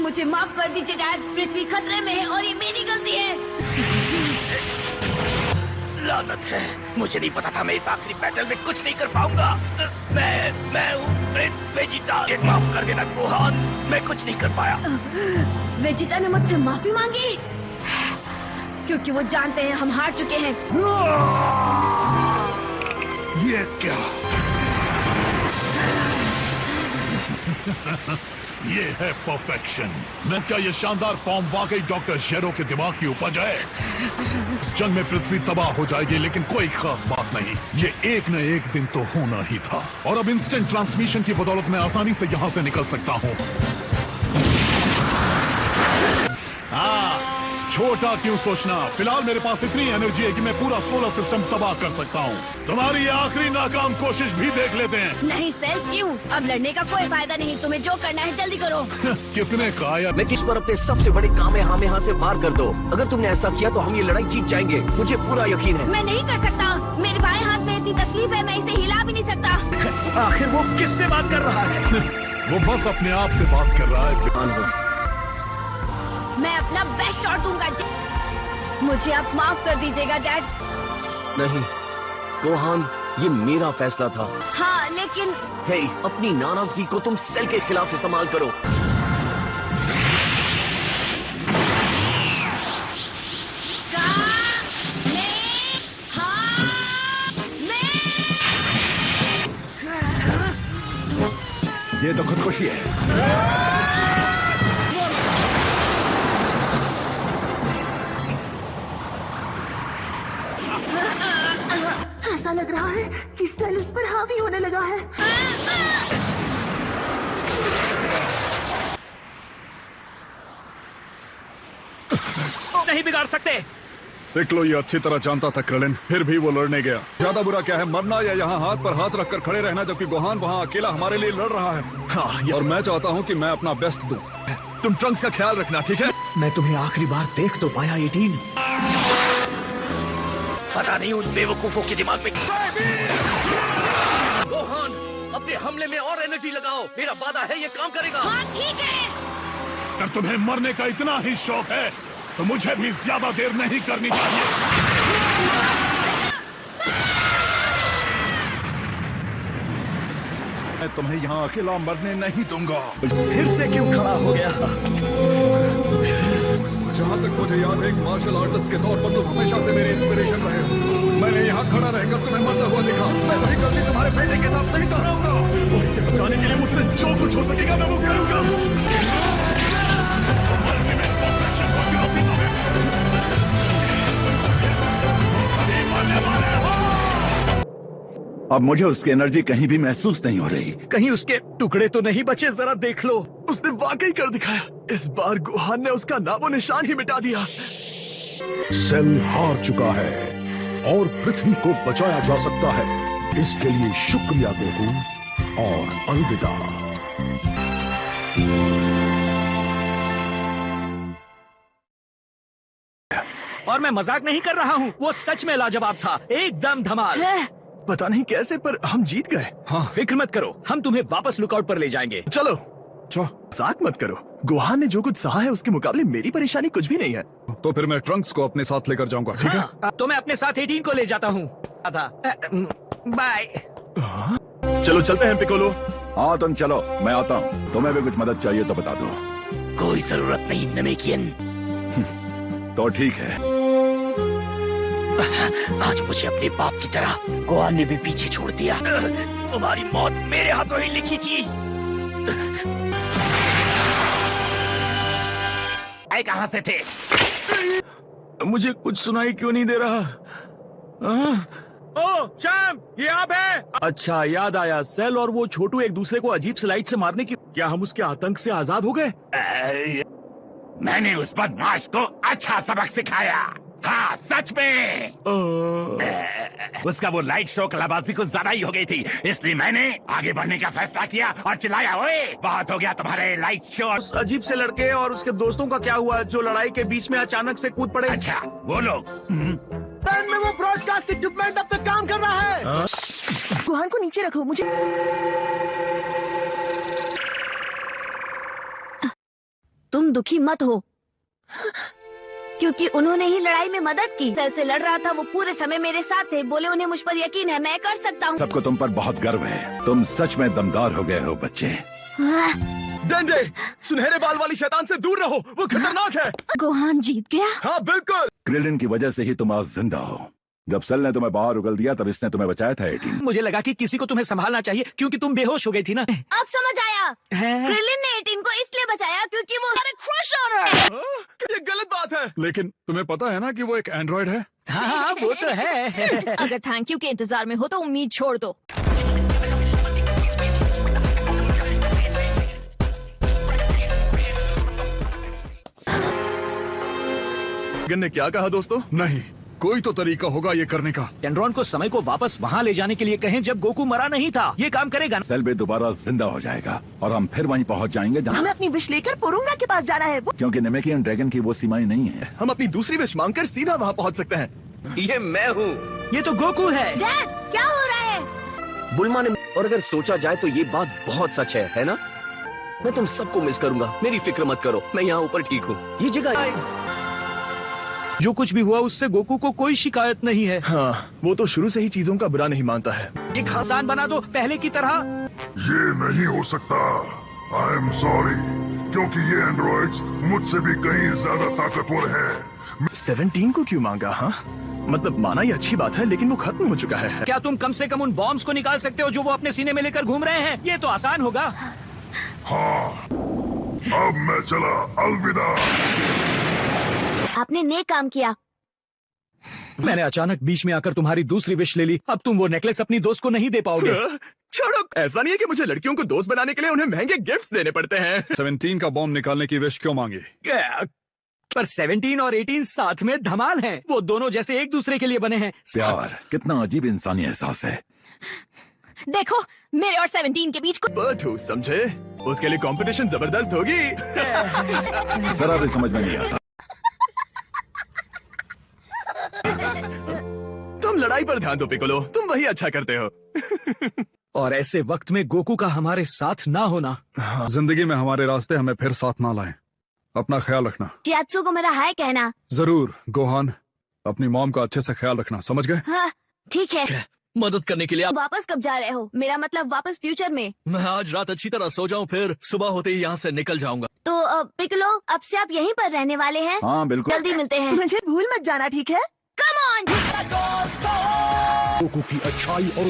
मुझे माफ कर दीजिए डैड, पृथ्वी खतरे में है और ये मेरी गलती है। लानत है, मुझे नहीं पता था मैं इस आखिरी बैटल में कुछ नहीं कर पाऊंगा। मैं हूँ प्रिंस वेजिटा। माफ कर देना गोहान, मैं कुछ नहीं कर पाया। वेजिटा ने मुझसे माफी मांगी क्योंकि वो जानते हैं हम हार चुके हैं। ये क्या? ये है परफेक्शन। मैं क्या ये शानदार फॉर्म वाकई डॉक्टर शेरो के दिमाग की उपज है? इस जंग में पृथ्वी तबाह हो जाएगी, लेकिन कोई खास बात नहीं। ये एक न एक दिन तो होना ही था, और अब इंस्टेंट ट्रांसमिशन की बदौलत मैं आसानी से यहाँ से निकल सकता हूँ। छोटा क्यों सोचना, फिलहाल मेरे पास इतनी एनर्जी है कि मैं पूरा सोलर सिस्टम तबाह कर सकता हूँ। तुम्हारी आखिरी नाकाम कोशिश भी देख लेते हैं। नहीं सेल, क्यों? अब लड़ने का कोई फायदा नहीं। तुम्हें जो करना है जल्दी करो। कितने कायर। मैं किस पर अपने सबसे बड़े काम है, हम यहाँ से वार कर दो। अगर तुमने ऐसा किया तो हम ये लड़ाई जीत जाएंगे, मुझे पूरा यकीन है। मैं नहीं कर सकता, मेरे बाएं हाथ में इतनी तकलीफ है, मैं इसे हिला भी नहीं सकता। आखिर वो किससे बात कर रहा है? वो बस अपने आप से बात कर रहा है। मैं अपना बेस्ट शॉट दूंगा। मुझे आप माफ कर दीजिएगा डैड। नहीं गोहान, ये मेरा फैसला था। हाँ लेकिन हे, अपनी नाराजगी को तुम सेल के खिलाफ इस्तेमाल करो। ये तो खुदकुशी है। ऐसा लग रहा है कि सेल उस पर हावी होने लगा है। नहीं बिगाड़ सकते। पिक्लो ये अच्छी तरह जानता था क्रेलिन, फिर भी वो लड़ने गया। ज्यादा बुरा क्या है, मरना या यहाँ हाथ पर हाथ रखकर खड़े रहना, जबकि गोहान वहाँ अकेला हमारे लिए लड़ रहा है। हाँ, और मैं चाहता हूँ कि मैं अपना बेस्ट दूं। तुम ट्रंक्स का ख्याल रखना, ठीक है? मैं तुम्हें आखिरी बार देख तो पाया 18। पता नहीं उन बेवकूफों के दिमाग में। गोहान, अपने हमले में और एनर्जी लगाओ, मेरा वादा है ये काम करेगा। हाँ ठीक है। अगर तुम्हें मरने का इतना ही शौक है तो मुझे भी ज्यादा देर नहीं करनी चाहिए। मैं तुम्हें यहाँ अकेला मरने नहीं दूंगा। फिर से क्यों खड़ा हो गया? जहाँ तक मुझे याद है, एक मार्शल आर्टिस्ट के तौर पर तुम हमेशा से मेरी इंस्पिरेशन रहे हो। मैंने यहाँ खड़ा रहकर तुम्हें मरता हुआ देखा। मैं वही गलती तुम्हारे बेटे के साथ नहीं दोहराऊंगा, और इसे बचाने के लिए मुझसे जो कुछ हो सकेगा मैं वो करूंगा। अब मुझे उसकी एनर्जी कहीं भी महसूस नहीं हो रही। कहीं उसके टुकड़े तो नहीं बचे? जरा देख लो। उसने वाकई कर दिखाया। इस बार गोहान ने उसका नामो निशान ही मिटा दिया। सेल हार चुका है और पृथ्वी को बचाया जा सकता है। इसके लिए शुक्रिया दोस्तों और अलविदा। और मैं मजाक नहीं कर रहा हूँ, वो सच में लाजवाब था, एकदम धमाल। पता नहीं कैसे पर हम जीत गए। हाँ, फिक्र मत करो, हम तुम्हें वापस लुकआउट पर ले जाएंगे। चलो मजाक मत करो। गोहान ने जो कुछ सहा है उसके मुकाबले मेरी परेशानी कुछ भी नहीं है। तो फिर मैं ट्रंक्स को अपने साथ लेकर जाऊंगा, ठीक है? तो मैं अपने साथ 18 को ले जाता हूँ। बाय। चलो चलते हैं पिकोलो। हाँ तुम चलो, मैं आता हूँ। तुम्हें भी कुछ मदद चाहिए तो बता दो। कोई जरूरत नहीं नमेकियन। तो ठीक है। आज मुझे अपने बाप की तरह गोहान ने भी पीछे छोड़ दिया। तुम्हारी मौत मेरे हाथों ही लिखी थी। आए कहाँ से थे? मुझे कुछ सुनाई क्यों नहीं दे रहा? ओ चैम्प, ये आप है? अच्छा याद आया, सेल और वो छोटू एक दूसरे को अजीब से लाइट से मारने की। क्या हम उसके आतंक से आजाद हो गए? मैंने उस बदमाश को अच्छा सबक सिखाया। हाँ सच में। उसका वो लाइट शो कलाबाजी कुछ ज्यादा ही हो गई थी, इसलिए मैंने आगे बढ़ने का फैसला किया और चिल्लाया, ओए बहुत हो गया तुम्हारे लाइट शो। उस अजीब से लड़के और उसके दोस्तों का क्या हुआ जो लड़ाई के बीच में अचानक से कूद पड़े? अच्छा वो लोग। में वो ब्रॉडकास्ट इक्विपमेंट अब तक काम कर रहा है। गोहान को नीचे रखो, मुझे तुम दुखी मत हो, क्योंकि उन्होंने ही लड़ाई में मदद की। सेल से लड़ रहा था, वो पूरे समय मेरे साथ थे। बोले उन्हें मुझ पर यकीन है, मैं कर सकता हूँ। सबको तुम पर बहुत गर्व है। तुम सच में दमदार हो गए हो बच्चे। डेंजे, सुनहरे बाल वाली शैतान से दूर रहो, वो खतरनाक है। गोहान जीत गया। हाँ बिल्कुल। क्रिलिन की वजह से ही तुम आज जिंदा हो। जब सेल ने तुम्हें बाहर उगल दिया तब इसने तुम्हें बचाया था 18। मुझे लगा कि किसी को तुम्हें संभालना चाहिए क्योंकि तुम बेहोश हो गई थी ना। अब समझ आया, क्रिलिन ने 18 को इसलिए बचाया क्योंकि वो क्रश ऑन हर। ये गलत बात है। लेकिन तुम्हें पता है ना कि वो एक एंड्रॉइड है। हाँ वो तो है। अगर थैंक यू के इंतजार में हो तो उम्मीद छोड़ दो। ने क्या कहा दोस्तों? नहीं, कोई तो तरीका होगा ये करने का। एंड्रॉन को समय को वापस वहाँ ले जाने के लिए कहें जब गोकू मरा नहीं था। ये काम करेगा ना? सेल भी दोबारा जिंदा हो जाएगा और हम फिर वहीं पहुंच जाएंगे जहाँ, हमें अपनी विश लेकर पोरुंगा के पास जाना है। क्योंकि नेमेकियन ड्रैगन की वो सीमाएं नहीं है। हम अपनी दूसरी विश मांगकर सीधा वहाँ पहुँच सकते हैं। ये मैं हूँ। ये तो गोकू है। डैड, क्या हो रहा है? बुल्मा ने, और अगर सोचा जाए तो ये बात बहुत सच है ना? मैं तुम सबको मिस करूंगा, मेरी फिक्र मत करो, मैं यहाँ ऊपर ठीक हूँ। ये जगह जो कुछ भी हुआ उससे गोकू को कोई शिकायत नहीं है। हाँ, वो तो शुरू से ही चीजों का बुरा नहीं मानता है। एक आसान बना दो पहले की तरह। ये नहीं हो सकता। आई एम सॉरी, क्योंकि ये एंड्रॉइड्स मुझसे भी कहीं ज्यादा ताकतवर हैं। 17 को क्यों मांगा? हाँ, मतलब माना ये अच्छी बात है, लेकिन वो खत्म हो चुका है। क्या तुम कम से कम उन बॉम्ब्स को निकाल सकते हो जो वो अपने सीने में लेकर घूम रहे हैं? ये तो आसान होगा। हाँ, अब मैं चला, अलविदा। आपने नेक काम किया। मैंने अचानक बीच में आकर तुम्हारी दूसरी विश ले ली। अब तुम वो नेकलेस अपनी दोस्त को नहीं दे पाओगे। छोड़ो, ऐसा नहीं है कि मुझे लड़कियों को दोस्त बनाने के लिए उन्हें महंगे गिफ्ट्स देने पड़ते हैं। 17 का बॉम्ब निकालने की विश क्यों मांगी? पर 17 और 18 साथ में धमाल हैं। वो दोनों जैसे एक दूसरे के लिए बने हैं। प्यार कितना अजीब इंसानी एहसास है। देखो, मेरे और 17 के बीच बर्ड हूँ, समझे? उसके लिए कंपटीशन जबरदस्त होगी। जरा भी समझ में नहीं आता। तुम लड़ाई पर ध्यान दो पिकोलो, तुम वही अच्छा करते हो। और ऐसे वक्त में गोकू का हमारे साथ ना होना। जिंदगी में हमारे रास्ते हमें फिर साथ ना लाएं। अपना ख्याल रखना। चियात्सु को मेरा हाय कहना। जरूर गोहान, अपनी मॉम का अच्छे से ख्याल रखना, समझ गए? हाँ, ठीक है। मदद करने के लिए वापस कब जा रहे हो? मेरा मतलब वापस फ्यूचर में। मैं आज रात अच्छी तरह सो जाऊं, फिर सुबह होते ही यहाँ से निकल जाऊंगा। तो पिकलो, अब से आप यहीं पर रहने वाले हैं? हाँ बिल्कुल। जल्दी मिलते हैं। मुझे भूल मत जाना, ठीक है? Come on. गोकू की अच्छाई और